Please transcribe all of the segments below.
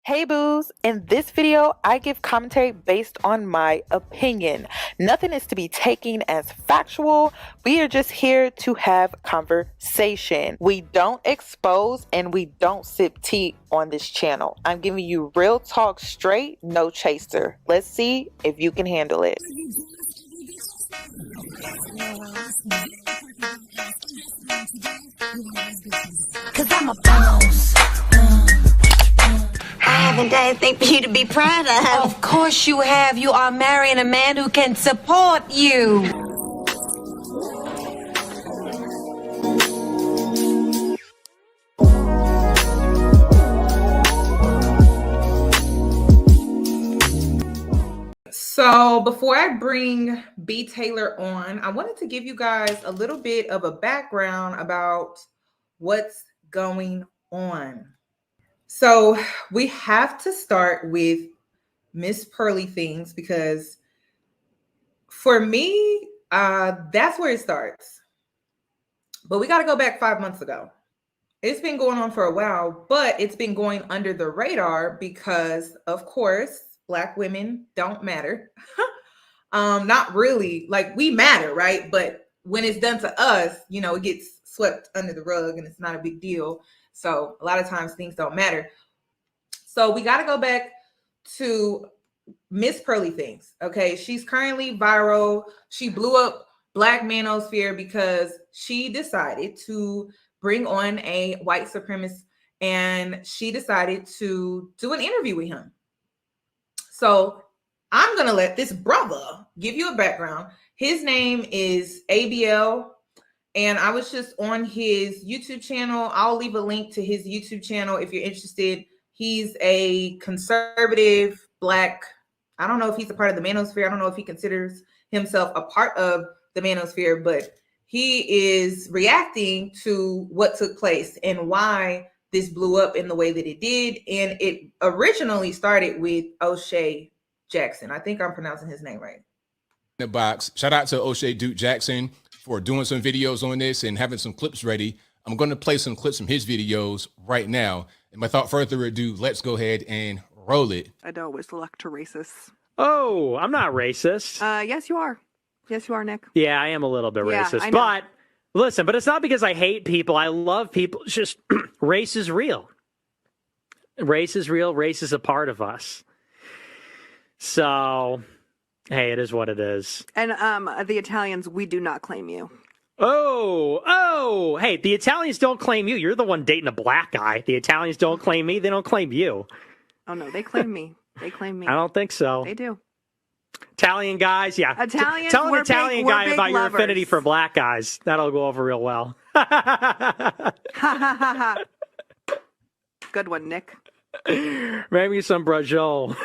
Hey boos, in this video, I give commentary based on my opinion. Nothing is to be taken as factual. We are just here to have conversation. We don't expose and we don't sip tea on this channel. I'm giving you real talk straight, no chaser. Let's see if you can handle it. Cause I'm a boss. I haven't done anything for you to be proud of. Of course you have. You are marrying a man who can support you. So before I bring B. Taylor on, I wanted to give you guys a little bit of a background about what's going on. So we have to start with Miss Pearly Things because for me, that's where it starts. But we got to go back 5 months ago. It's been going on for a while, but it's been going under the radar because, of course, Black women don't matter. Not really. Like, we matter, right? But when it's done to us, you know, it gets swept under the rug and it's not a big deal. So a lot of times things don't matter. So we got to go back to Miss Pearly Things. Okay. She's currently viral. She blew up Black manosphere because she decided to bring on a white supremacist and she decided to do an interview with him. So I'm going to let this brother give you a background. His name is ABL. And I was just on his YouTube channel. I'll leave a link to his YouTube channel if you're interested. He's a conservative Black. I don't know if he's a part of the manosphere. I don't know if he considers himself a part of the manosphere, but he is reacting to what took place and why this blew up in the way that it did. And it originally started with O'Shea Jackson. I think I'm pronouncing his name right. The box. Shout out to O'Shea Duke Jackson for doing some videos on this and having some clips ready. I'm going to play some clips from his videos right now. And without further ado, let's go ahead and roll it. I don't wish luck to racists. Oh, I'm not racist. Yes, you are. Yes, you are, Nick. Yeah, I am a little bit racist. I know. But listen, but it's not because I hate people. I love people. It's just race is real. Race is real. Race is a part of us. So, hey, it is what it is. And the Italians, we do not claim you. Oh, hey, the Italians don't claim you. You're the one dating a Black guy. The Italians don't claim me. They don't claim you. Oh, no, they claim me. They claim me. I don't think so. They do. Italian guys, yeah. Italians, tell an Italian guy about your lovers. affinity for Black guys. That'll go over real well. Good one, Nick. Maybe some brajol.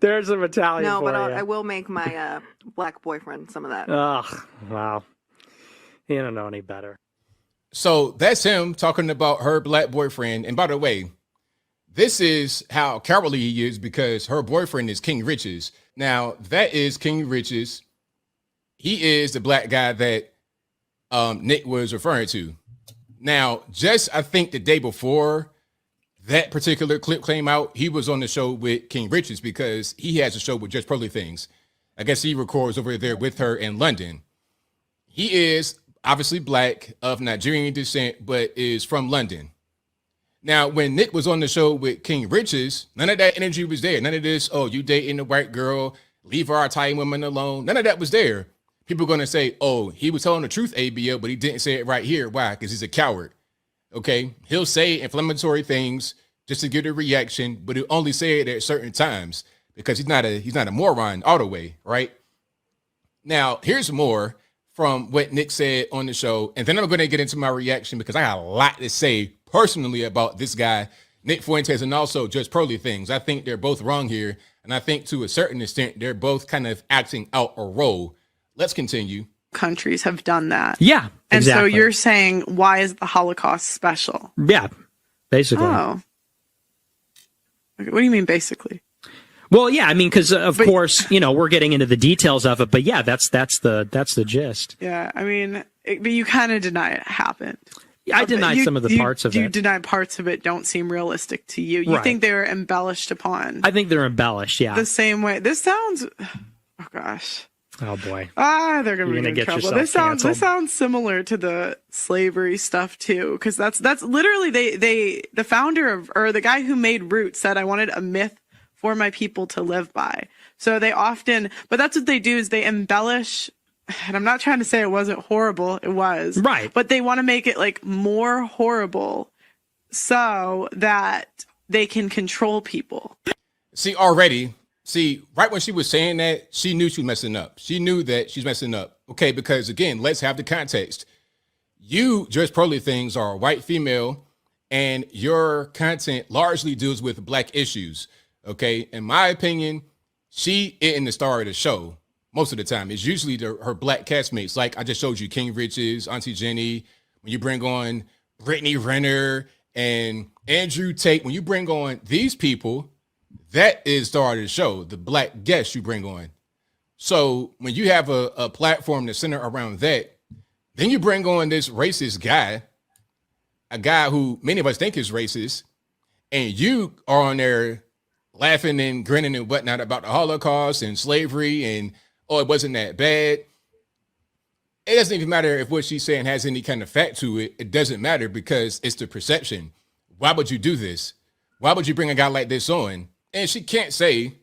There's some Italian. No, but you. I will make my Black boyfriend some of that. Ugh, wow. You don't know any better. So that's him talking about her Black boyfriend. And by the way, this is how cowardly he is because her boyfriend is King Riches. Now, that is King Riches. He is the Black guy that Nick was referring to. Now, just I think the day before that particular clip came out, he was on the show with King Riches because he has a show with Just Pearly Things. I guess he records over there with her in London. He is obviously Black, of Nigerian descent, but is from London. Now, when Nick was on the show with King Riches, none of that energy was there. None of this, oh, you dating a white girl, leave our Italian women alone. None of that was there. People are going to say, oh, he was telling the truth, ABL, but he didn't say it right here. Why? Because he's a coward. Okay, he'll say inflammatory things just to get a reaction, but he'll only say it at certain times because he's not a moron all the way, right? Now, here's more from what Nick said on the show, and then I'm going to get into my reaction because I got a lot to say personally about this guy, Nick Fuentes, and also Just Pearly Things. I think they're both wrong here, and I think to a certain extent they're both kind of acting out a role. Let's continue. Countries have done that. Yeah, and exactly. so you're saying, why is the Holocaust special? Yeah, basically. Oh. Okay, what do you mean, basically? Well, yeah, I mean, because of course, you know, we're getting into the details of it, but yeah, that's the gist. Yeah, I mean, but you kind of deny it happened. I denied some of the parts of You it. deny parts of it don't seem realistic to you. You Right. think they're embellished upon. I think they're embellished, yeah. The same way. This sounds... Oh, gosh. Oh, boy. They're You're gonna gonna be get in trouble. yourself This sounds similar to the slavery stuff too, because that's literally the founder of, or the guy who made Roots said, I wanted a myth for my people to live by. So they often, but that's what they do, is they embellish. And I'm not trying to say it wasn't horrible. It was. Right. But they want to make it like more horrible so that they can control people. See, right when she was saying that, she knew she was messing up. She knew that she's messing up. Okay, because again, let's have the context. You, just Pearly Things, are a white female, and your content largely deals with Black issues. Okay, in my opinion, she isn't the star of the show most of the time. It's usually her Black castmates. Like I just showed you, King Riches, Auntie Jenny. When you bring on Brittany Renner and Andrew Tate, when you bring on these people, that is star of the show, the Black guests you bring on. So when you have a platform that's centered around that, then you bring on this racist guy, a guy who many of us think is racist, and you are on there laughing and grinning and whatnot about the Holocaust and slavery and, oh, it wasn't that bad. It doesn't even matter if what she's saying has any kind of fact to it. It doesn't matter because it's the perception. Why would you do this? Why would you bring a guy like this on? And she can't say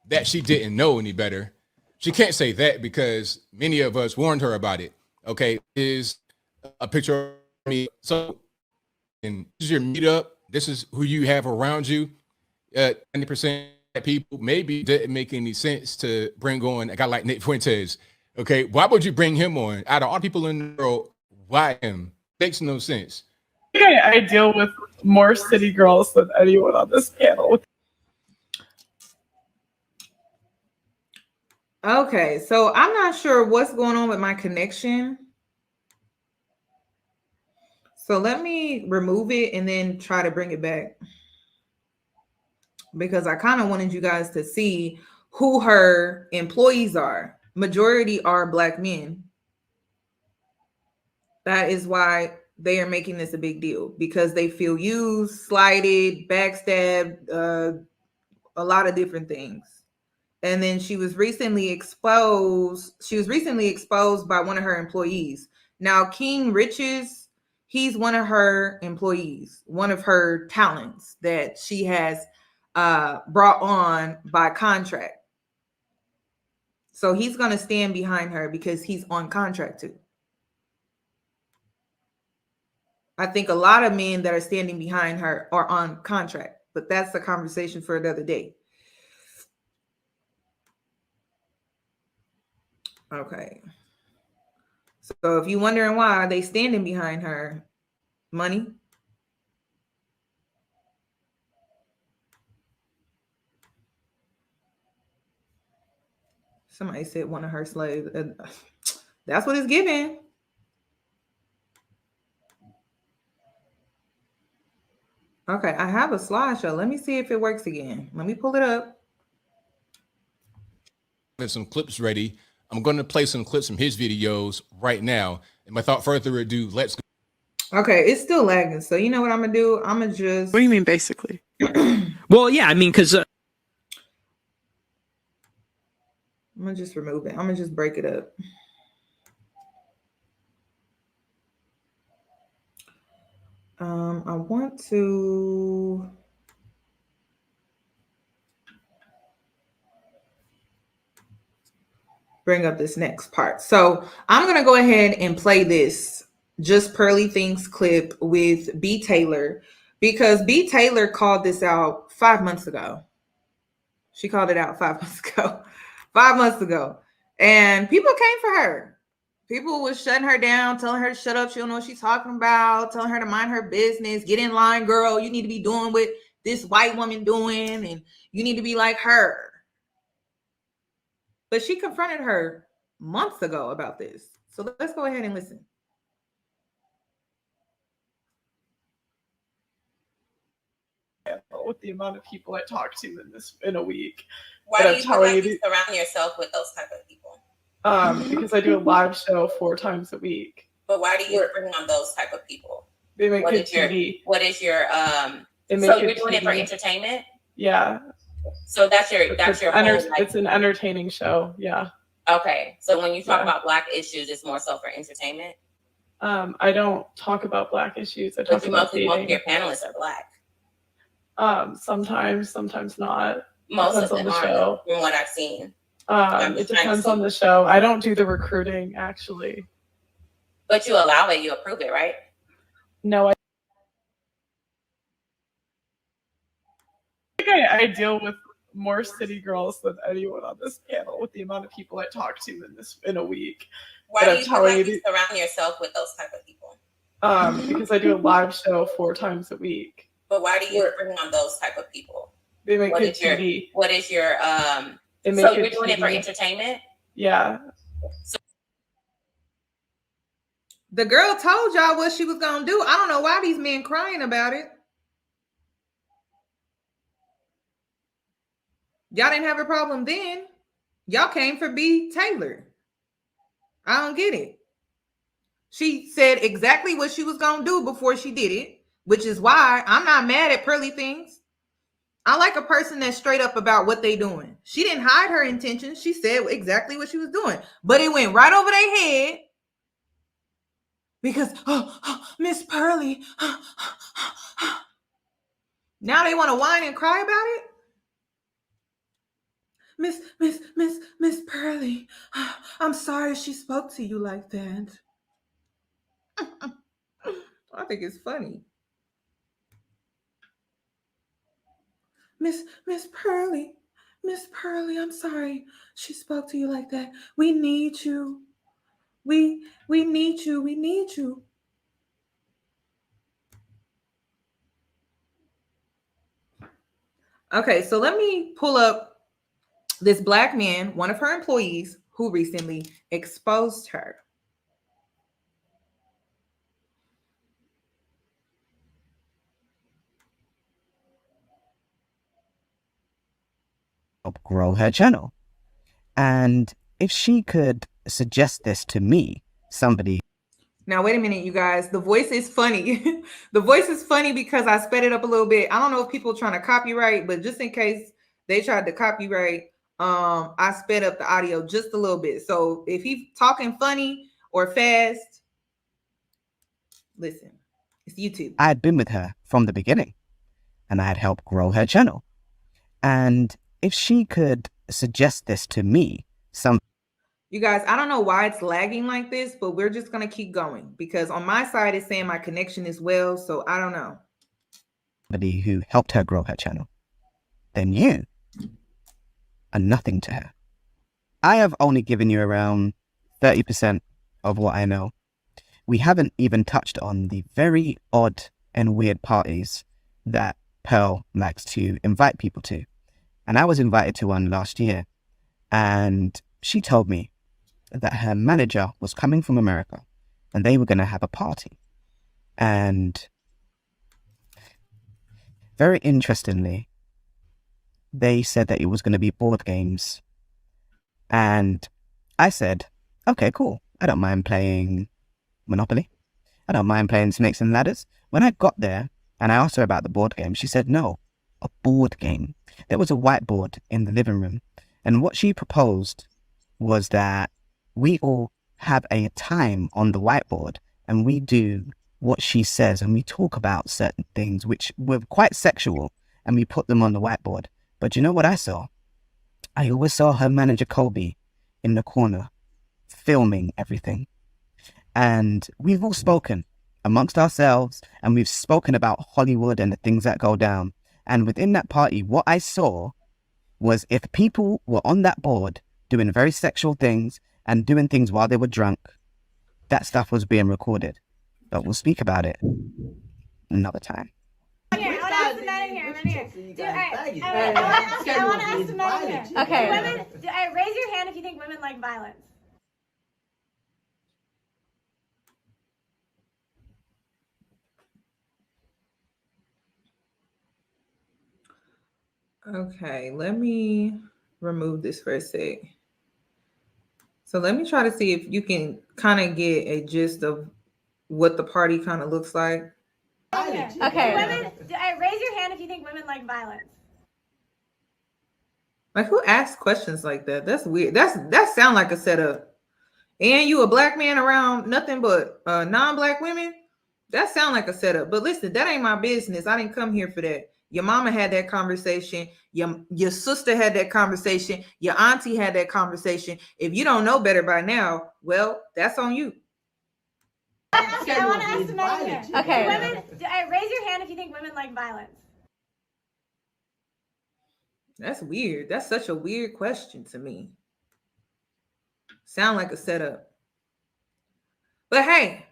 that she didn't know any better. She can't say that because many of us warned her about it. Okay, is a picture of me. So, and this is your meetup. This is who you have around you. 90% of people, maybe it didn't make any sense to bring on a guy like Nick Fuentes. Okay, why would you bring him on? Out of all people in the world, why him? Makes no sense. I deal with more city girls than anyone on this panel. Okay, so I'm not sure what's going on with my connection. So let me remove it and then try to bring it back, because I kind of wanted you guys to see who her employees are. Majority are Black men. That is why they are making this a big deal, because they feel used, slighted, backstabbed, a lot of different things. And then she was recently exposed. She was recently exposed by one of her employees. Now, King Riches, he's one of her employees, one of her talents that she has brought on by contract. So he's going to stand behind her because he's on contract too. I think a lot of men that are standing behind her are on contract, but that's a conversation for another day. Okay. So if you're wondering why are they standing behind her, money. Somebody said one of her slaves. That's what it's giving. Okay, I have a slideshow. Let me see if it works again. Let me pull it up. There's some clips ready. I'm going to play some clips from his videos right now. And without further ado, let's go. Okay, it's still lagging. So you know what I'm going to do? I'm going to just... What do you mean, basically? Well, yeah, I mean, because... I'm going to just remove it. I'm going to just break it up. I want to... bring up this next part. So I'm going to go ahead and play this Just Pearly Things clip with B. Taylor, because B. Taylor called this out 5 months ago. She called it out 5 months ago. 5 months ago. And people came for her. People was shutting her down, telling her to shut up. She don't know what she's talking about, telling her to mind her business. Get in line, girl. You need to be doing what this white woman doing, and you need to be like her. But she confronted her months ago about this. So let's go ahead and listen. With the amount of people I talk to in a week. Why do you feel like you surround yourself with those type of people? Because I do a live show 4 times a week. But why do you bring on those type of people? They make it TV. What is your so you're doing it for entertainment? Yeah. So that's your whole, like, it's an entertaining show. Yeah. Okay. So when you talk about Black issues, it's more so for entertainment? I don't talk about Black issues. I talk about dating. Most of your panelists are Black. Sometimes not. Most depends of on them the are, show. from what I've seen. It depends on the show. I don't do the recruiting, actually. But you allow it, you approve it, right? No, I think I deal with more city girls than anyone on this panel with the amount of people I talk to in a week. Why do you feel like you surround yourself with those type of people? Because I do a live show 4 times a week. But why do you bring on those type of people? They make it TV. What is your so you're doing it for entertainment? Yeah. The girl told y'all what she was gonna do. I don't know why these men crying about it. Y'all didn't have a problem then. Y'all came for B. Taylor. I don't get it. She said exactly what she was gonna do before she did it, which is why I'm not mad at Pearly Things. I like a person that's straight up about what they doing. She didn't hide her intentions. She said exactly what she was doing, but it went right over their head because, Miss Pearly. Now they want to whine and cry about it. Miss Pearly, I'm sorry she spoke to you like that. I think it's funny. Miss Pearly, I'm sorry she spoke to you like that. We need you. We need you. Okay, so let me pull up this Black man, one of her employees, who recently exposed her. Help grow her channel. And if she could suggest this to me, somebody. Now, wait a minute, you guys. The voice is funny. The voice is funny because I sped it up a little bit. I don't know if people are trying to copyright, but just in case they tried to copyright, I sped up the audio just a little bit. So if he's talking funny or fast, listen, it's YouTube. I had been with her from the beginning and I had helped grow her channel. And if she could suggest this to me, you guys, I don't know why it's lagging like this, but we're just going to keep going because on my side, it's saying my connection is well. So I don't know. Somebody who helped her grow her channel, then you are nothing to her. I have only given you around 30% of what I know. We haven't even touched on the very odd and weird parties that Pearl likes to invite people to. And I was invited to one last year, and she told me that her manager was coming from America and they were going to have a party. And very interestingly, they said that it was going to be board games. And I said, okay, cool. I don't mind playing Monopoly. I don't mind playing Snakes and Ladders. When I got there and I asked her about the board game, she said, no, a board game. There was a whiteboard in the living room. And what she proposed was that we all have a time on the whiteboard and we do what she says and we talk about certain things which were quite sexual and we put them on the whiteboard. But you know what I saw? I always saw her manager Colby in the corner filming everything. And we've all spoken amongst ourselves and we've spoken about Hollywood and the things that go down. And within that party, what I saw was if people were on that board doing very sexual things and doing things while they were drunk, that stuff was being recorded. But we'll speak about it another time. Here, I want to ask the men in here. I want to ask the men in here. Okay. Women, raise your hand if you think women like violence. Okay, let me remove this for a sec. So let me try to see if you can kind of get a gist of what the party kind of looks like. Okay. Women, raise your hand if you think women like violence. Like, who asks questions like that? That's weird. That sound like a setup. And you a black man around nothing but non-black women? That sound like a setup. But listen, that ain't my business. I didn't come here for that. Your mama had that conversation. Your sister had that conversation. Your auntie had that conversation. If you don't know better by now, well, that's on you. Okay, I want to ask the men here. Okay. Women, raise your hand if you think women like violence. That's weird. That's such a weird question to me. Sound like a setup. But hey,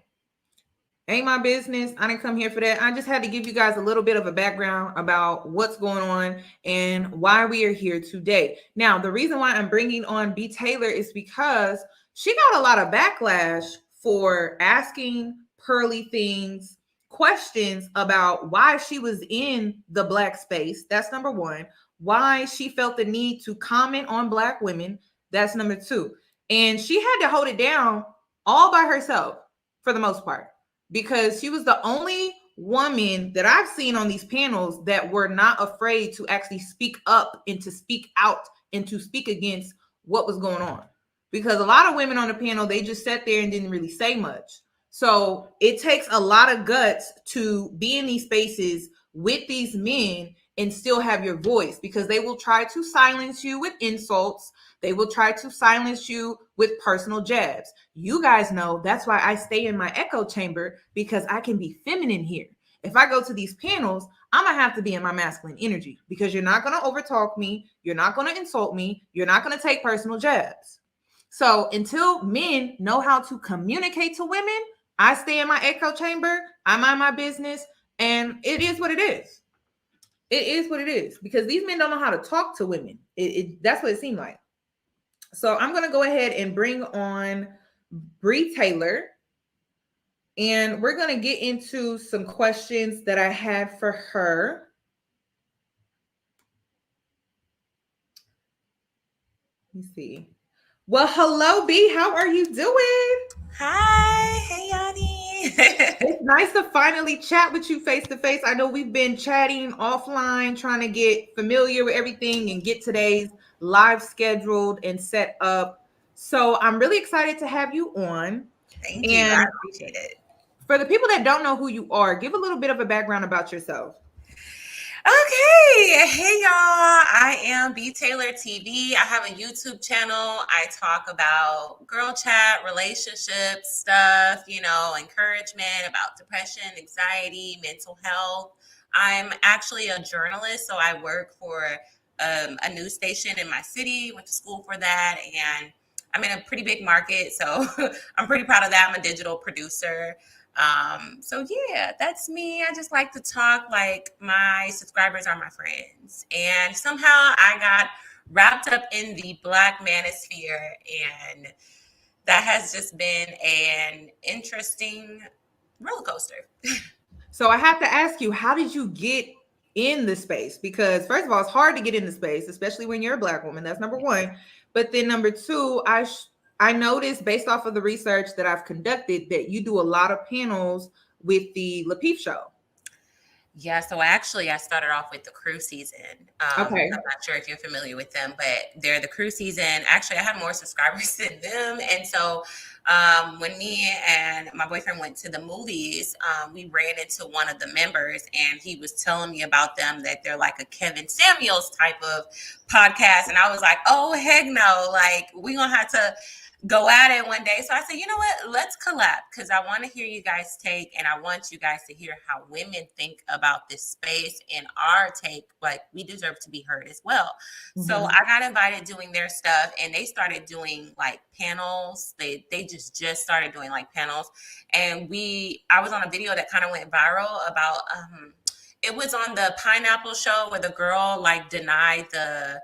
ain't my business. I didn't come here for that. I just had to give you guys a little bit of a background about what's going on and why we are here today. Now, the reason why I'm bringing on B. Taylor is because she got a lot of backlash for asking Pearly Things questions about why she was in the black space. That's number one. Why she felt the need to comment on black women. That's number two. And she had to hold it down all by herself for the most part, because she was the only woman that I've seen on these panels that were not afraid to actually speak up and to speak out and to speak against what was going on. Because a lot of women on the panel, they just sat there and didn't really say much. So it takes a lot of guts to be in these spaces with these men and still have your voice, because they will try to silence you with insults. They will try to silence you with personal jabs. You guys know that's why I stay in my echo chamber, because I can be feminine here. If I go to these panels, I'm going to have to be in my masculine energy, because you're not going to overtalk me. You're not going to insult me. You're not going to take personal jabs. So until men know how to communicate to women, I stay in my echo chamber. I mind my business. And it is what it is. It is what it is, because these men don't know how to talk to women. That's what it seemed like. So I'm going to go ahead and bring on Bree Taylor, and we're going to get into some questions that I had for her. Let me see. Well, hello, B. How are you doing? Hi. Hey, Yoni. It's nice to finally chat with you face to face. I know we've been chatting offline, trying to get familiar with everything and get today's live scheduled and set up. So I'm really excited to have you on. Thank you. I appreciate it. For the people that don't know who you are, give a little bit of a background about yourself. Okay. Hey, y'all. I am B. Taylor TV. I have a YouTube channel. I talk about girl chat, relationship stuff, encouragement about depression, anxiety, mental health. I'm actually a journalist, so I work for a news station in my city, went to school for that, and I'm in a pretty big market, so I'm pretty proud of that. I'm a digital producer. So yeah, that's me. I just like to talk like my subscribers are my friends. And somehow I got wrapped up in the Black manosphere, and that has just been an interesting roller coaster. So I have to ask you, how did you get in the space? Because first of all, it's hard to get in the space, especially when you're a Black woman. That's number one. But then number two, I noticed based off of the research that I've conducted that you do a lot of panels with the Lapeef show. Yeah, so I started off with the crew season. Okay. I'm not sure if you're familiar with them, but they're the crew season. Actually, I have more subscribers than them. And so when me and my boyfriend went to the movies, we ran into one of the members, and he was telling me about them, that they're like a Kevin Samuels type of podcast. And I was like, oh, heck no. Like, we're going to have to go at it one day. So I said, you know what, let's collab, because I want to hear you guys' take, and I want you guys to hear how women think about this space and our take. Like, we deserve to be heard as well. Mm-hmm. So I got invited doing their stuff, and they started doing like panels. They just started doing like panels, and I was on a video that kind of went viral about it was on the Pineapple Show, where the girl like denied the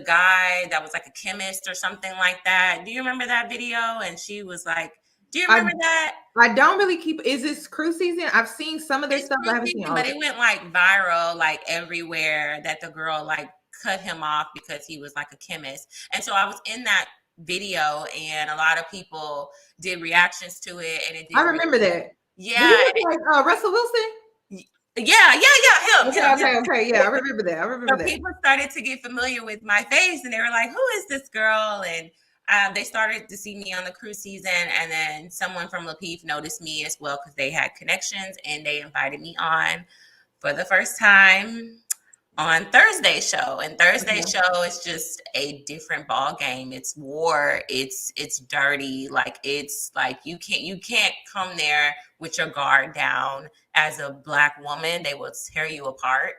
guy that was like a chemist or something like that. Do you remember that video? And she was like, do you remember that? I don't really is this crew season? I've seen some of their stuff. I haven't seen all but it went like viral, like everywhere, that the girl like cut him off because he was like a chemist. And so I was in that video, and a lot of people did reactions to it. And I remember that. Yeah. Did he look like Russell Wilson? Yeah, him. Okay. Yeah, I remember that. So people started to get familiar with my face, and they were like, "Who is this girl?" And they started to see me on the cruise season, and then someone from Lapeef noticed me as well because they had connections, and they invited me on for the first time on Thursday show. And Thursday show is just a different ball game. It's war. It's dirty. Like, it's like you can't come there with your guard down. As a Black woman, they will tear you apart.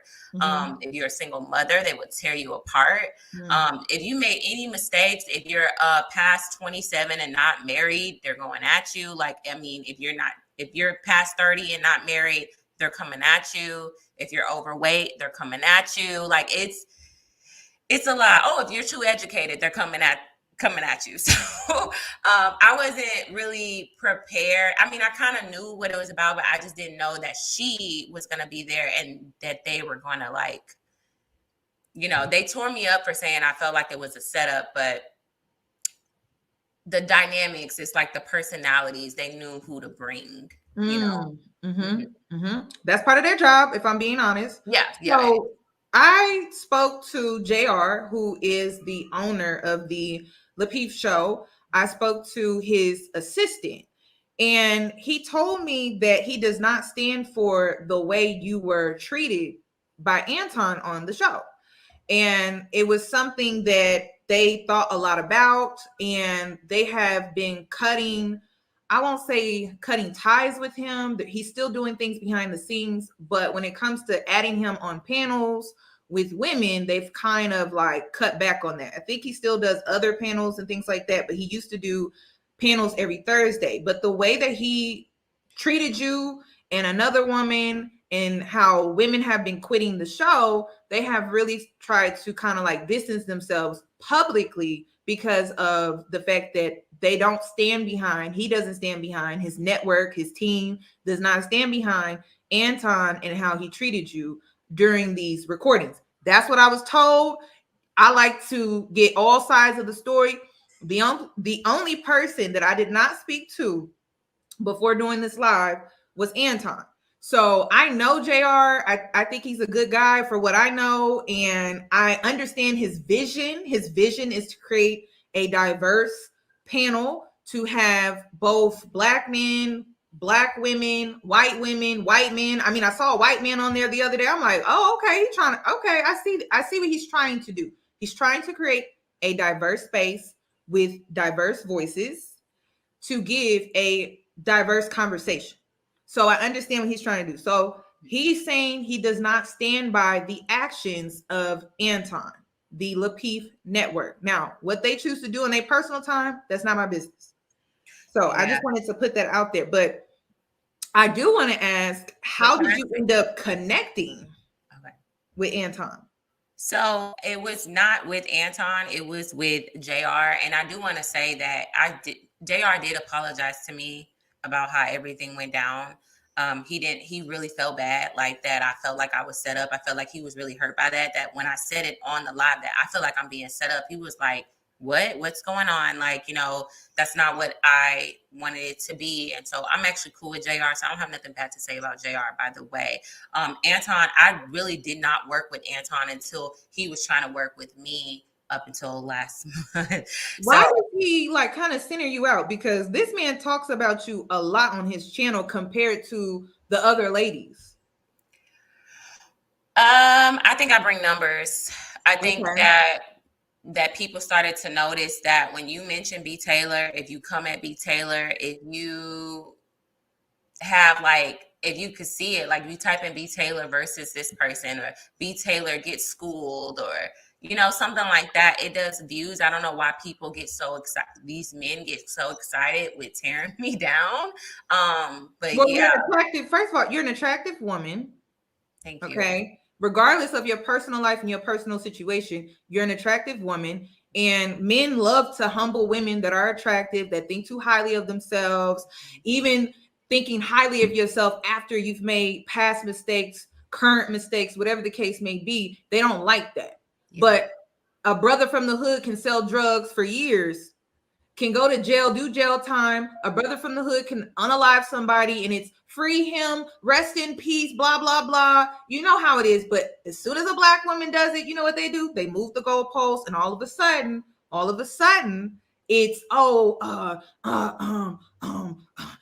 If you're a single mother, they would tear you apart. If you made any mistakes, if you're past 27 and not married, they're going at you. Like, I mean, if you're past 30 and not married, they're coming at you. If you're overweight, they're coming at you. Like, it's a lot. Oh, if you're too educated, they're coming at you. So I wasn't really prepared. I mean, I kind of knew what it was about, but I just didn't know that she was going to be there and that they were going to, like, they tore me up for saying I felt like it was a setup, but the dynamics, it's like the personalities, they knew who to bring, That's part of their job, if I'm being honest. Yeah. So I spoke to JR, who is the owner of the Lapeef show. I spoke to his assistant, and he told me that he does not stand for the way you were treated by Anton on the show. And it was something that they thought a lot about, and they have been cutting, I won't say cutting ties with him. He's still doing things behind the scenes, but when it comes to adding him on panels with women, they've kind of like cut back on that. I think he still does other panels and things like that, but he used to do panels every Thursday. But the way that he treated you and another woman, and how women have been quitting the show, they have really tried to kind of like distance themselves publicly because of the fact that they don't stand behind, he doesn't stand behind, his network, his team does not stand behind Anton and how he treated you during these recordings. That's what I was told. I like to get all sides of the story. The only person that I did not speak to before doing this live was Anton. So I know JR. I think he's a good guy for what I know, and I understand his vision. His vision is to create a diverse panel to have both Black men, Black women, white men. I mean, I saw a white man on there the other day. I'm like, oh, okay, I see what he's trying to do. He's trying to create a diverse space with diverse voices to give a diverse conversation. So I understand what he's trying to do. So he's saying he does not stand by the actions of Anton, the Lapeef network. Now, what they choose to do in their personal time, that's not my business. So I just wanted to put that out there. But I do want to ask, how did you end up connecting with Anton? So it was not with Anton, it was with JR. And I do want to say that JR did apologize to me about how everything went down. He really felt bad, like that I felt like I was set up. I felt like he was really hurt by that when I said it on the live, that I feel like I'm being set up. He was like, what's going on? Like, that's not what I wanted it to be. And so I'm actually cool with JR. So I don't have nothing bad to say about JR, by the way. Anton, I really did not work with Anton until he was trying to work with me up until last month. Why did he like kind of center you out? Because this man talks about you a lot on his channel compared to the other ladies. I think I bring numbers. I think that people started to notice that when you mention B. Taylor, if you come at B. Taylor, if you have if you could see it, like you type in B. Taylor versus this person, or B. Taylor gets schooled, or something like that, it does views. I don't know why people get so excited. These men get so excited with tearing me down. But you're attractive. First of all, you're an attractive woman. Thank you. Okay. Regardless of your personal life and your personal situation, you're an attractive woman, and men love to humble women that are attractive, that think too highly of themselves, even thinking highly of yourself after you've made past mistakes, current mistakes, whatever the case may be. They don't like that. Yeah. But a brother from the hood can sell drugs for years can go to jail, do jail time. A brother from the hood can unalive somebody, and it's free him, rest in peace, blah, blah, blah. You know how it is. But as soon as a black woman does it, you know what they do? They move the goalposts, and all of a sudden, it's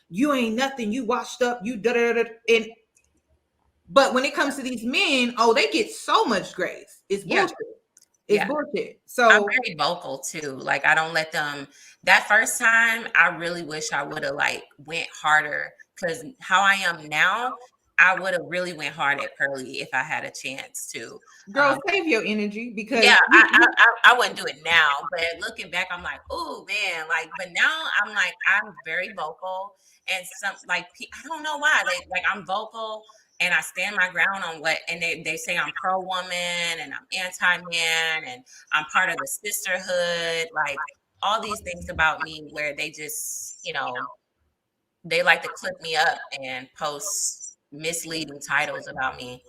you ain't nothing, you washed up, you da da da. And but when it comes to these men, they get so much grace. It's bullshit. It's bullshit. So I'm very vocal too. Like, I don't let them. That first time, I really wish I would have like went harder, because how I am now, I would have really went hard at Pearly if I had a chance to. Girl, save your energy, because I wouldn't do it now. But looking back, I'm like, oh man, like. But now I'm very vocal, and some like I don't know why I'm vocal. And I stand my ground on what, and they say I'm pro-woman and I'm anti-man and I'm part of the sisterhood, like all these things about me where they just, they like to clip me up and post misleading titles about me.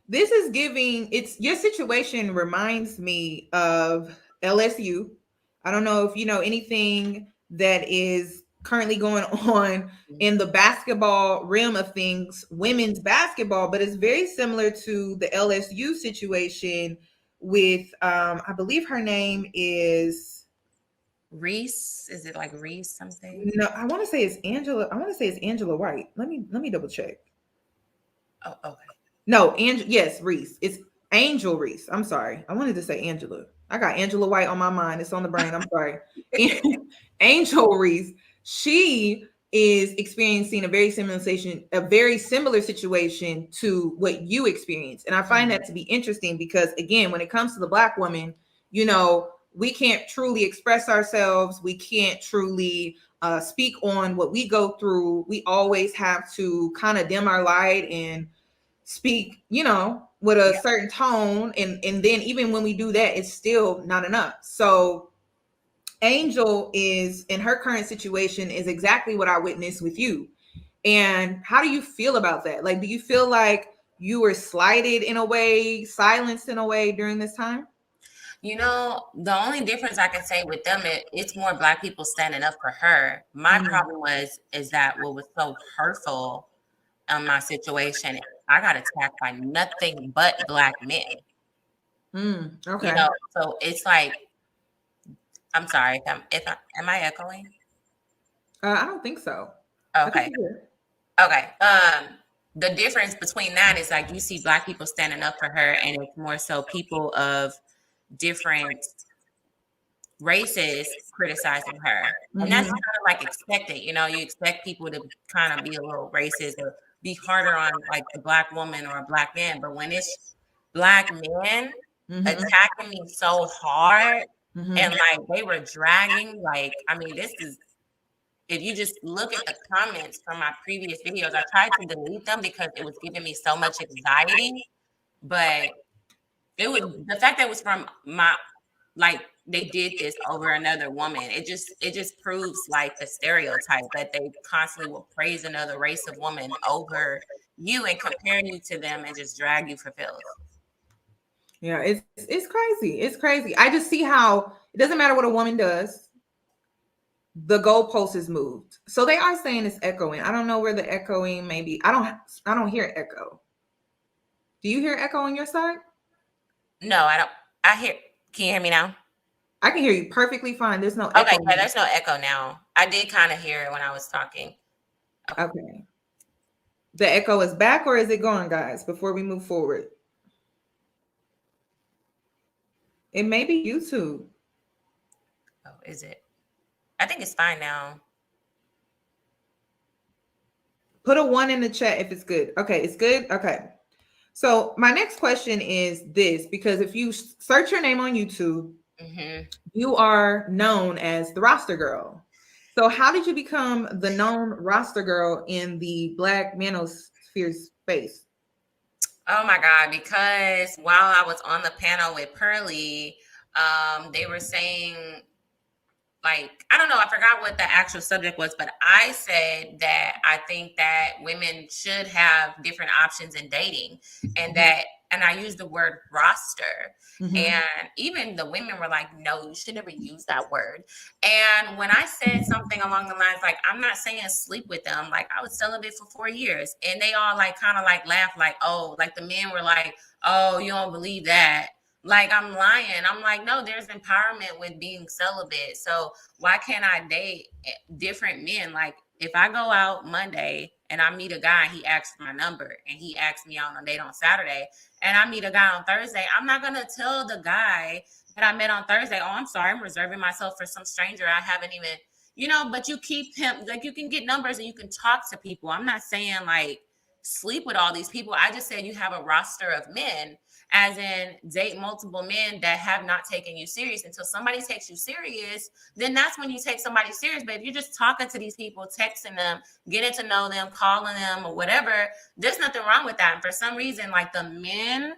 This is your situation reminds me of LSU. I don't know if you know anything that is currently going on in the basketball realm of things, women's basketball, but it's very similar to the LSU situation with I believe her name is Reese. Is it like Reese something? No, I want to say it's Angela. I want to say it's Angela White. Let me double check. Oh, okay. No, yes, Reese. It's Angel Reese. I'm sorry. I wanted to say Angela. I got Angela White on my mind. It's on the brain. I'm sorry. Angel Reese. She is experiencing a very similar situation to what you experienced. And I find that to be interesting because, again, when it comes to the Black woman, we can't truly express ourselves. We can't truly speak on what we go through. We always have to kind of dim our light and speak, with a certain tone. And then even when we do that, it's still not enough. So Angel is in her current situation is exactly what I witnessed with you. And how do you feel about that? Like, do you feel like you were slighted in a way, silenced in a way during this time? The only difference I can say with them, it's more Black people standing up for her. My problem is that what was so hurtful in my situation, I got attacked by nothing but Black men. Okay. So it's like, I'm sorry am I echoing? I don't think so. Okay. Okay. The difference between that is like you see Black people standing up for her, and it's more so people of different races criticizing her. And that's kind of like expected. You expect people to kind of be a little racist or be harder on like the Black woman or a Black man. But when it's Black men attacking me so hard, and like they were dragging, like, I mean, this is, if you just look at the comments from my previous videos, I tried to delete them because it was giving me so much anxiety. But it was the fact that it was from like they did this over another woman. It just proves like the stereotype that they constantly will praise another race of woman over you and compare you to them and just drag you for filth. Yeah, it's crazy. It's crazy. I just see how it doesn't matter what a woman does. The goalpost is moved. So they are saying it's echoing. I don't know where the echoing may be. I don't hear echo. Do you hear echo on your side? No, I don't. Can you hear me now? I can hear you perfectly fine. There's no echo. Okay, yeah, there's no echo now. I did kind of hear it when I was talking. Okay. The echo is back, or is it gone, guys, before we move forward? It may be YouTube. Oh, is it? I think it's fine now. Put a 1 in the chat if it's good. Okay, it's good. Okay. So my next question is this, because if you search your name on YouTube, you are known as the roster girl. So how did you become the known roster girl in the Black manosphere space? Oh my God, because while I was on the panel with Pearly, they were saying, like, I don't know, I forgot what the actual subject was, but I said that I think that women should have different options in dating, and that and I used the word roster. Mm-hmm. And even the women were like, no, you should never use that word. And when I said something along the lines, like, I'm not saying sleep with them, like, I was celibate for 4 years, and they all like kind of like laughed, like, oh, like the men were like, oh, you don't believe that. Like, I'm lying. I'm like, no, there's empowerment with being celibate. So why can't I date different men? Like, if I go out Monday and I meet a guy, he asks for my number, and he asks me out on a date on Saturday, and I meet a guy on Thursday, I'm not going to tell the guy that I met on Thursday, oh, I'm sorry, I'm reserving myself for some stranger I haven't even, you know, but you keep him, like, you can get numbers and you can talk to people. I'm not saying like sleep with all these people. I just said you have a roster of men, as in date multiple men that have not taken you serious. Until somebody takes you serious, then that's when you take somebody serious. But if you're just talking to these people, texting them, getting to know them, calling them or whatever, there's nothing wrong with that. And for some reason, like, the men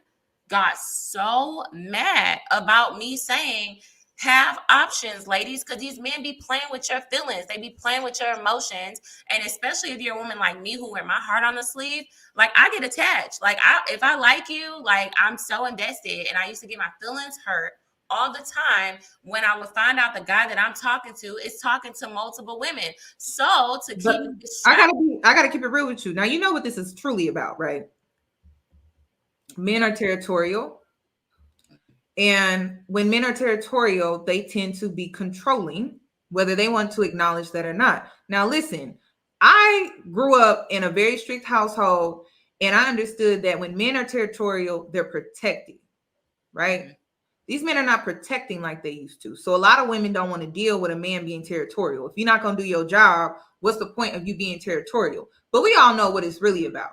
got so mad about me saying, have options, ladies, because these men be playing with your feelings. They be playing with your emotions. And especially if you're a woman like me who wear my heart on the sleeve, like, I get attached. Like, if I like you, like, I'm so invested. And I used to get my feelings hurt all the time when I would find out the guy that I'm talking to is talking to multiple women. So to keep I gotta keep it real with you. Now, you know what this is truly about, right? Men are territorial. And when men are territorial, they tend to be controlling, whether they want to acknowledge that or not. Now, listen, I grew up in a very strict household, and I understood that when men are territorial, they're protecting, right? These men are not protecting like they used to. So a lot of women don't want to deal with a man being territorial. If you're not going to do your job, what's the point of you being territorial? But we all know what it's really about.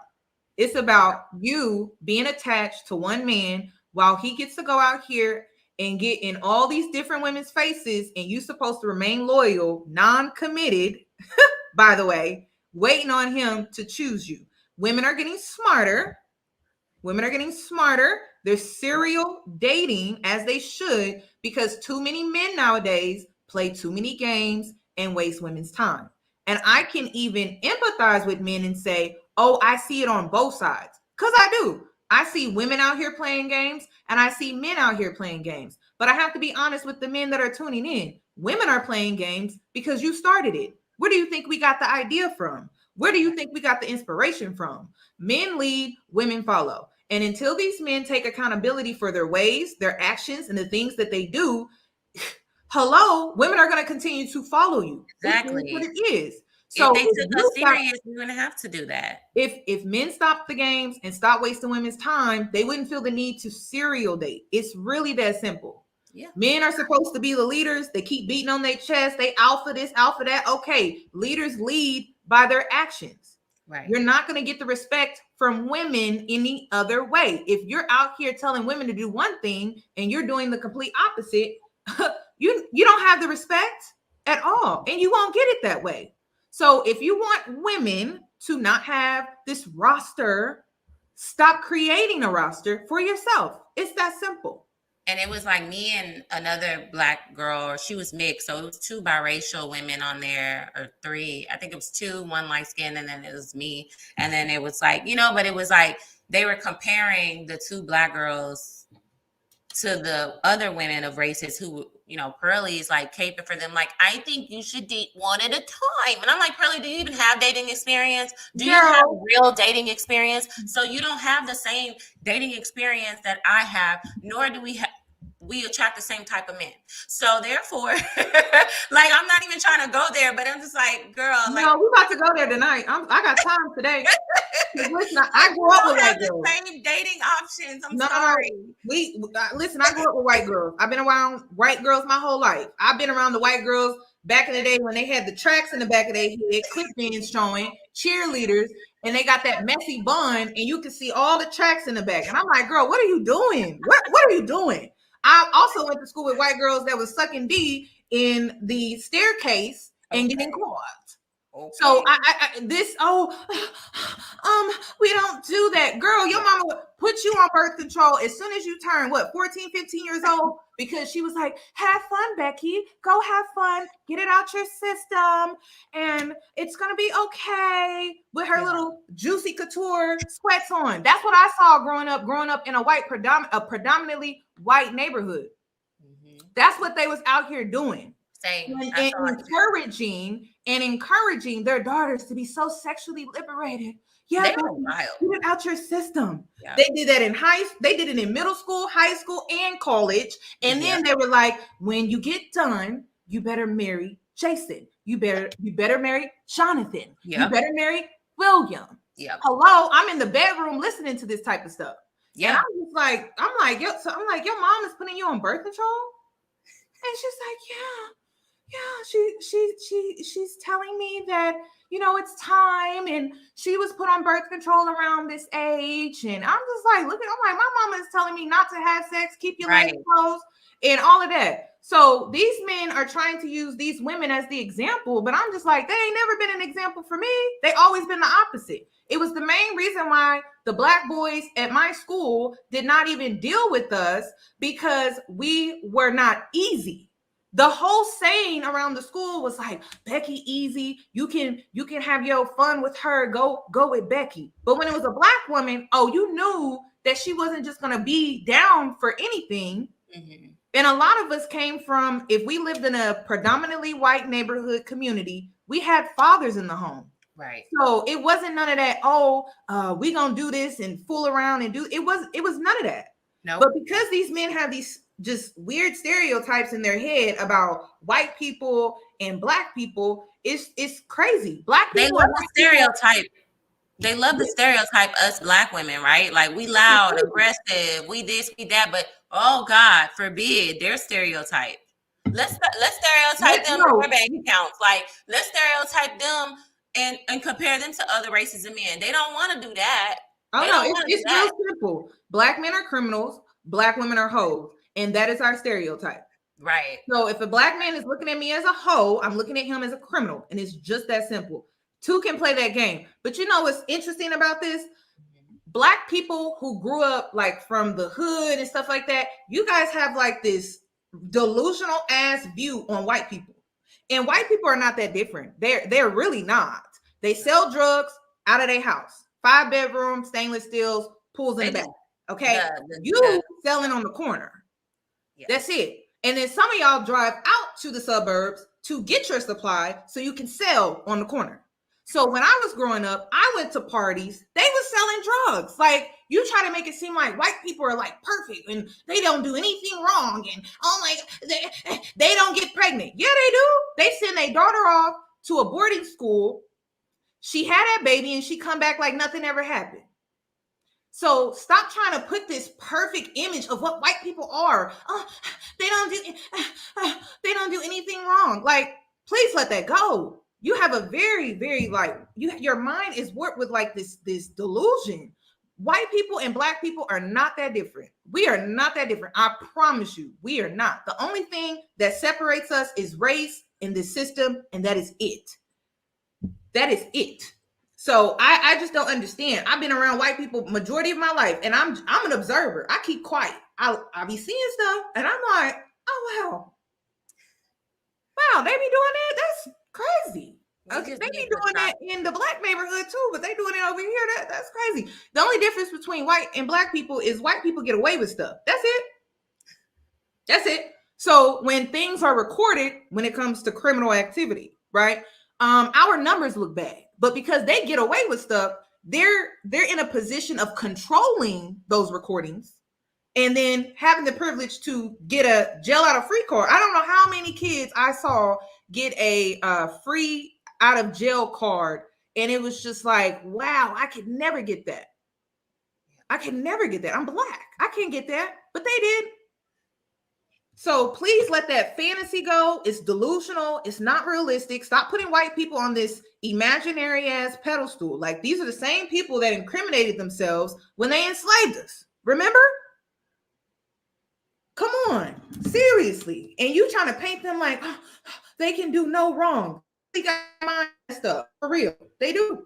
It's about you being attached to one man while he gets to go out here and get in all these different women's faces, and you're supposed to remain loyal, non-committed, by the way, waiting on him to choose you. Women are getting smarter. Women are getting smarter. They're serial dating, as they should, because too many men nowadays play too many games and waste women's time. And I can even empathize with men and say, oh, I see it on both sides, because I do. I see women out here playing games, and I see men out here playing games. But I have to be honest with the men that are tuning in. Women are playing games because you started it. Where do you think we got the idea from? Where do you think we got the inspiration from? Men lead, women follow. And until these men take accountability for their ways, their actions, and the things that they do, hello, women are going to continue to follow you. Exactly. That's what it is. So if they took us serious, we're going to have to do that. If men stop the games and stop wasting women's time, they wouldn't feel the need to serial date. It's really that simple. Yeah. Men are supposed to be the leaders. They keep beating on their chest. They alpha this, alpha that. Okay, leaders lead by their actions. Right. You're not going to get the respect from women any other way. If you're out here telling women to do one thing and you're doing the complete opposite, you don't have the respect at all, and you won't get it that way. So if you want women to not have this roster, stop creating a roster for yourself. It's that simple. And it was like me and another Black girl. She was mixed. So it was 2 biracial women on there, or 3. I think it was 2, 1 light skin, and then it was me. And then it was like, but it was like they were comparing the 2 Black girls to the other women of races who, Pearly is like caping for them. Like, I think you should date one at a time. And I'm like, Pearly, do you even have dating experience? Do you have real dating experience? So you don't have the same dating experience that I have, nor do we attract the same type of men. So therefore, like, I'm not even trying to go there, but I'm just like, girl. Like, no, we're about to go there tonight. I got time today. Listen, I grew up with white girls. Same dating options. I'm sorry. Listen, I grew up with white girls. I've been around white girls my whole life. I've been around the white girls back in the day when they had the tracks in the back of their head, clip ins showing, cheerleaders, and they got that messy bun, and you can see all the tracks in the back. And I'm like, girl, what are you doing? What are you doing? I also went to school with white girls that was sucking D in the staircase and getting caught. Okay. So we don't do that. Girl, your mama would put you on birth control as soon as you turn, 14, 15 years old? Because she was like, have fun, Becky. Go have fun. Get it out your system. And it's going to be okay, with her little Juicy Couture sweats on. That's what I saw growing up in a predominantly white neighborhood. That's what they was out here doing. Same. And encouraging their daughters to be so sexually liberated. Yeah, they were wild. Get it out your system. Yeah. They did that they did it in middle school, high school, and college. And then they were like, when you get done, you better marry Jason. You better marry Jonathan. Yep. You better marry William. Yep. Hello, I'm in the bedroom listening to this type of stuff. Yeah. And I'm like, your mom is putting you on birth control? And she's like, she's telling me that, it's time, and she was put on birth control around this age. And I'm just like, my mama is telling me not to have sex, keep your legs closed, and all of that. So these men are trying to use these women as the example, but I'm just like, they ain't never been an example for me. They always been the opposite. It was the main reason why the Black boys at my school did not even deal with us, because we were not easy. The whole saying around the school was like, Becky easy. You can have your fun with her. Go with Becky. But when it was a Black woman, you knew that she wasn't just going to be down for anything. Mm-hmm. And a lot of us came from, if we lived in a predominantly white neighborhood community, we had fathers in the home. Right. So it wasn't none of that, we gonna do this and fool around and do it was none of that. No. But because these men have these just weird stereotypes in their head about white people and Black people, it's crazy. Black people, they love the stereotype. They love the stereotype, us Black women, right? Like, we loud, aggressive, we this, we that, but oh God forbid their stereotype. Let's stereotype them for bank accounts. Like, let's stereotype them and compare them to other races of men. They don't want to do that. It's real simple. Black men are criminals, Black women are hoes, and that is our stereotype. Right. So if a Black man is looking at me as a hoe, I'm looking at him as a criminal, and it's just that simple. Two can play that game. But you know what's interesting about this? Black people who grew up like from the hood and stuff like that, you guys have like this delusional ass view on white people. And white people are not that different. They're really not. They sell drugs out of their house. 5-bedroom, stainless steels, pools in the back. Okay. You selling on the corner. Yeah. That's it. And then some of y'all drive out to the suburbs to get your supply so you can sell on the corner. So when I was growing up, I went to parties. They was selling drugs. Like, you try to make it seem like white people are like perfect and they don't do anything wrong. And they don't get pregnant. Yeah, they do. They send their daughter off to a boarding school. She had that baby and she come back like nothing ever happened. So stop trying to put this perfect image of what white people are. They don't do anything wrong. Like, please let that go. You have a very, very your mind is warped with like this delusion. White people and Black people are not that different. We are not that different. I promise you, we are not. The only thing that separates us is race in this system, and that is it. That is it. So I just don't understand. I've been around white people majority of my life, and I'm an observer. I keep quiet. I be seeing stuff, and I'm like, oh wow, they be doing that. That's crazy. Okay, they be doing that in the Black neighborhood too, but they doing it over here. That's crazy. The only difference between white and Black people is white people get away with stuff. That's it. That's it. So when things are recorded, when it comes to criminal activity, right? Our numbers look bad, but because they get away with stuff, they're in a position of controlling those recordings and then having the privilege to get a jail out of free card. I don't know how many kids I saw get a free out of jail card, and it was just like, wow, I could never get that. I can never get that. I'm Black. I can't get that, but they did. So please let that fantasy go. It's delusional. It's not realistic. Stop putting white people on this imaginary ass pedestal. Like, these are the same people that incriminated themselves when they enslaved us. Remember? Come on, seriously. And you trying to paint them like, they can do no wrong. They got mind stuff for real. They do.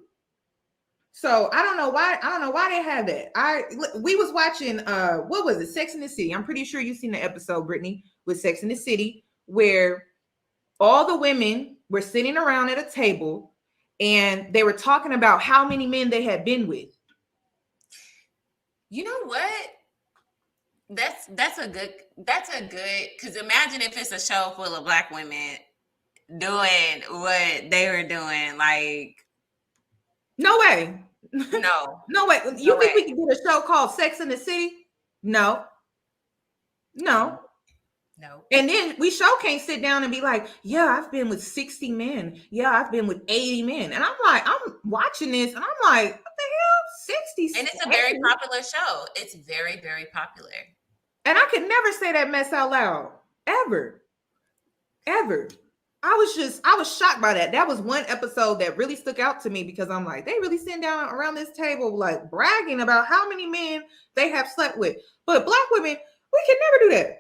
So I don't know why they have that. We was watching what was it, Sex in the City. I'm pretty sure you've seen the episode, Brittany, with Sex in the City, where all the women were sitting around at a table and they were talking about how many men they had been with. You know what? That's a good, because imagine if it's a show full of Black women doing what they were doing. Like, no way. No. No way. You think we can do a show called Sex in the City? No. And then we can't sit down and be like, yeah, I've been with 60 men. Yeah, I've been with 80 men. And I'm like, I'm watching this and I'm like, what the hell? 60? And it's a very popular show. It's very, very popular. And I could never say that mess out loud. Ever. I was shocked by that. That was one episode that really stuck out to me because I'm like, they really sitting down around this table, like bragging about how many men they have slept with. But Black women, we can never do that.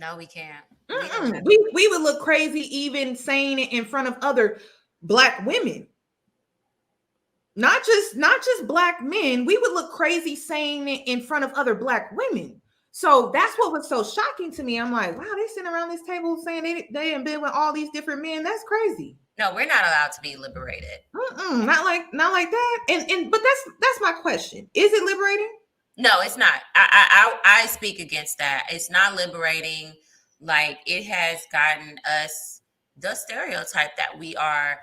No, we can't. We would look crazy even saying it in front of other Black women. Not just Black men. We would look crazy saying it in front of other Black women. So that's what was so shocking to me. I'm like, wow, they sitting around this table saying they have been with all these different men. That's crazy. No, we're not allowed to be liberated. Not like that. And but that's my question. Is it liberating? No, it's not. I speak against that. It's not liberating. Like, it has gotten us the stereotype that we are,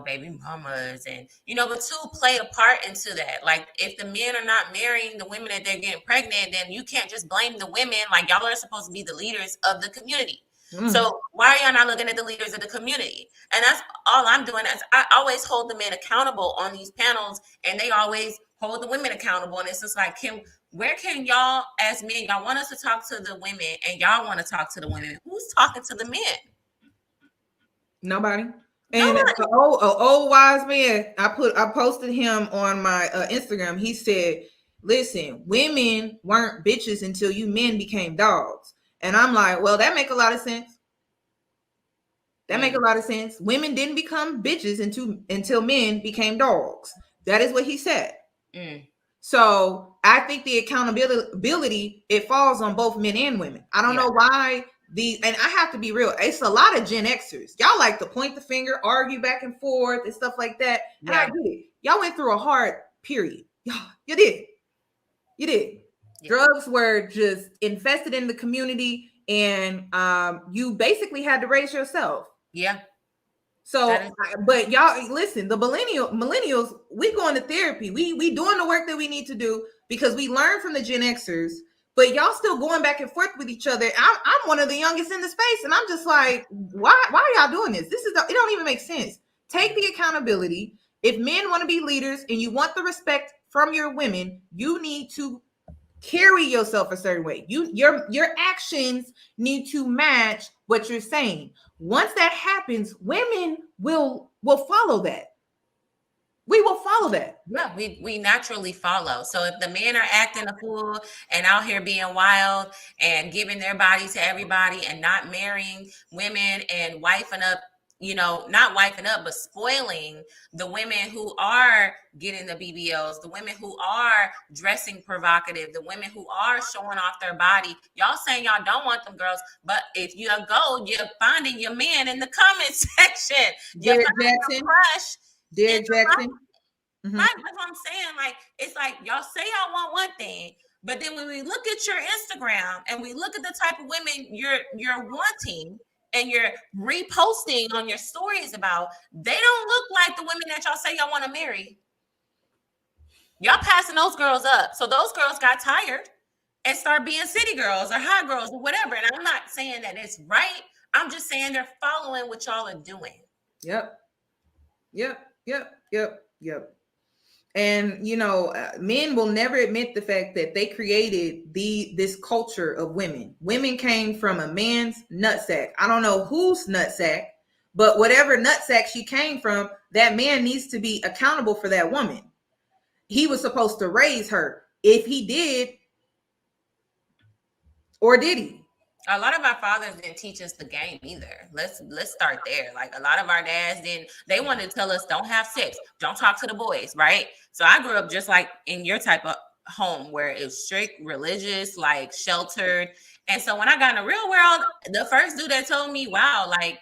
baby mamas, and but to play a part into that. Like, if the men are not marrying the women that they're getting pregnant, then you can't just blame the women. Like, y'all are supposed to be the leaders of the community. So why are y'all not looking at the leaders of the community? And that's all I'm doing. Is I always hold the men accountable on these panels, and they always hold the women accountable. And it's just like, where can y'all, as men, y'all want us to talk to the women, and y'all want to talk to the women? Who's talking to the men? Nobody. And an old wise man, I posted him on my Instagram. He said, listen, women weren't bitches until you men became dogs. And I'm like, well, that make a lot of sense. Make a lot of sense. Women didn't become bitches until men became dogs. That is what he said. So I think the accountability, it falls on both men and women. I don't know why and I have to be real. It's a lot of Gen Xers. Y'all like to point the finger, argue back and forth and stuff like that. And I get it. Y'all went through a hard period. You did. Yeah. Drugs were just infested in the community, and you basically had to raise yourself. Yeah. So, but y'all listen, the millennials, we going to therapy. We doing the work that we need to do because we learned from the Gen Xers, but y'all still going back and forth with each other. I'm one of the youngest in the space, and I'm just like, why are y'all doing this? It don't even make sense. Take the accountability. If men want to be leaders and you want the respect from your women, you need to carry yourself a certain way. Your actions need to match what you're saying. Once that happens, women will follow that. We will follow that. Yeah, we naturally follow. So if the men are acting a fool and out here being wild and giving their body to everybody and not marrying women and wifing up, not wifing up, but spoiling the women who are getting the BBLs, the women who are dressing provocative, the women who are showing off their body. Y'all saying y'all don't want them girls, but if you go, you're finding your man in the comment section. Derek Jackson. Derek Jackson. Right, that's what I'm saying. Like, it's like y'all say y'all want one thing, but then when we look at your Instagram and we look at the type of women you're wanting and you're reposting on your stories about, they don't look like the women that y'all say y'all want to marry. Y'all passing those girls up. So those girls got tired and start being city girls or hot girls or whatever. And I'm not saying that it's right. I'm just saying they're following what y'all are doing. Yep. And men will never admit the fact that they created this culture of women. Women came from a man's nutsack. I don't know whose nutsack, but whatever nutsack she came from, that man needs to be accountable for that woman. He was supposed to raise her. If he did, or did he? A lot of our fathers didn't teach us the game either. Let's start there. Like a lot of our dads didn't. They wanted to tell us don't have sex, don't talk to the boys, right? So I grew up just like in your type of home where it was strict, religious, like sheltered. And so when I got in the real world, the first dude that told me, "Wow," like,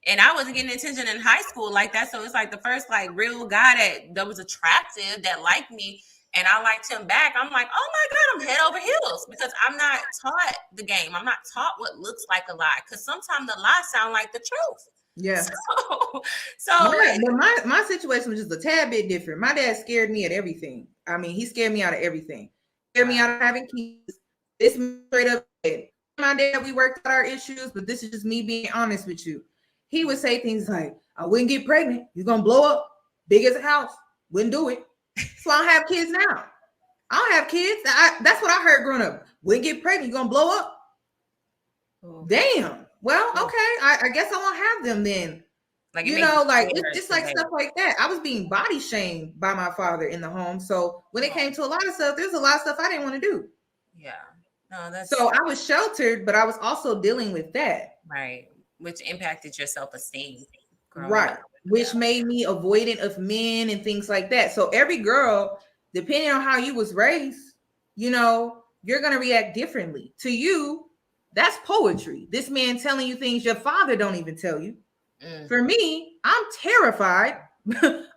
and I wasn't getting attention in high school like that. So it's like the first like real guy that was attractive that liked me. And I liked him back. I'm like, oh my God, I'm head over heels because I'm not taught the game. I'm not taught what looks like a lie because sometimes the lie sound like the truth. Yeah. So my situation was just a tad bit different. My dad scared me at everything. I mean, he scared me out of everything. Scared me out of having kids. This straight up. My dad, we worked out our issues, but this is just me being honest with you. He would say things like, I wouldn't get pregnant. You're going to blow up. Big as a house. Wouldn't do it. So I don't have kids now. I don't have kids. That's what I heard growing up. Wouldn't get pregnant. You're going to blow up. Oh. Damn. Well, okay. I guess I won't have them then. Like, you know, like it's just like stuff like that. I was being body shamed by my father in the home. So when it came to a lot of stuff, there's a lot of stuff I didn't want to do. Yeah. No, that's so I was sheltered, but I was also dealing with that. Right. Which impacted your self-esteem. Right. Which made me avoidant of men and things like that. So every girl, depending on how you was raised, you know, you're going to react differently. To you, that's poetry. This man telling you things your father don't even tell you. For me, I'm terrified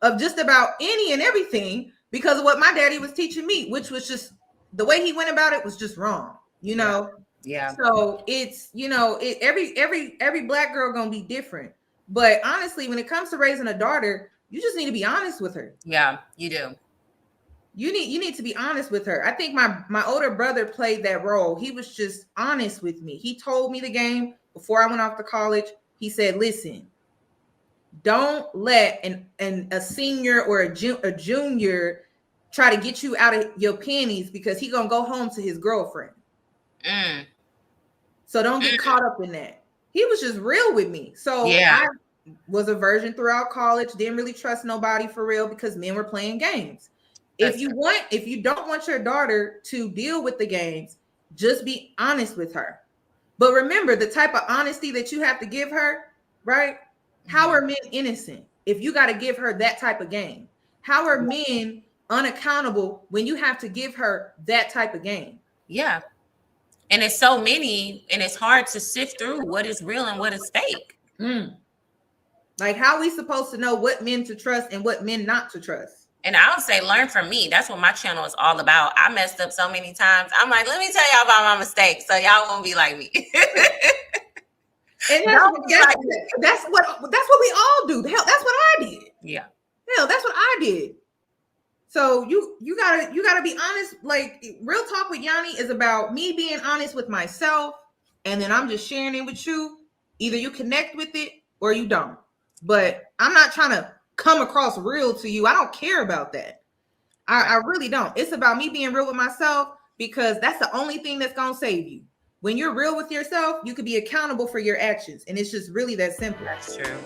of just about any and everything because of what my daddy was teaching me, which was just the way he went about it was just wrong, you know? Yeah. So it's, you know, every black girl gonna be different. But honestly, when it comes to raising a daughter, you just need to be honest with her. Yeah, you do. You need to be honest with her. I think my older brother played that role. He was just honest with me. He told me the game before I went off to college. He said, listen, don't let a senior or a junior try to get you out of your panties because he gonna go home to his girlfriend. So don't get caught up in that. He was just real with me. So I was a virgin throughout college, didn't really trust nobody for real because men were playing games. If you don't want your daughter to deal with the games, just be honest with her. But remember the type of honesty that you have to give her, right? How are men innocent if you got to give her that type of game? How are men unaccountable when you have to give her that type of game? Yeah. And it's so many, and it's hard to sift through what is real and what is fake. Like, how are we supposed to know what men to trust and what men not to trust? And I would say learn from me. That's what my channel is all about. I messed up so many times. I'm like, let me tell y'all about my mistakes so y'all won't be like me. And that's what we all do. Hell, that's what I did. Yeah. Hell, that's what I did. So you gotta be honest. Like, real talk with Yoni is about me being honest with myself, and then I'm just sharing it with you. Either you connect with it or you don't. But I'm not trying to come across real to you. I don't care about that. I really don't. It's about me being real with myself because that's the only thing that's gonna save you. When you're real with yourself, you can be accountable for your actions, and it's just really that simple. That's true.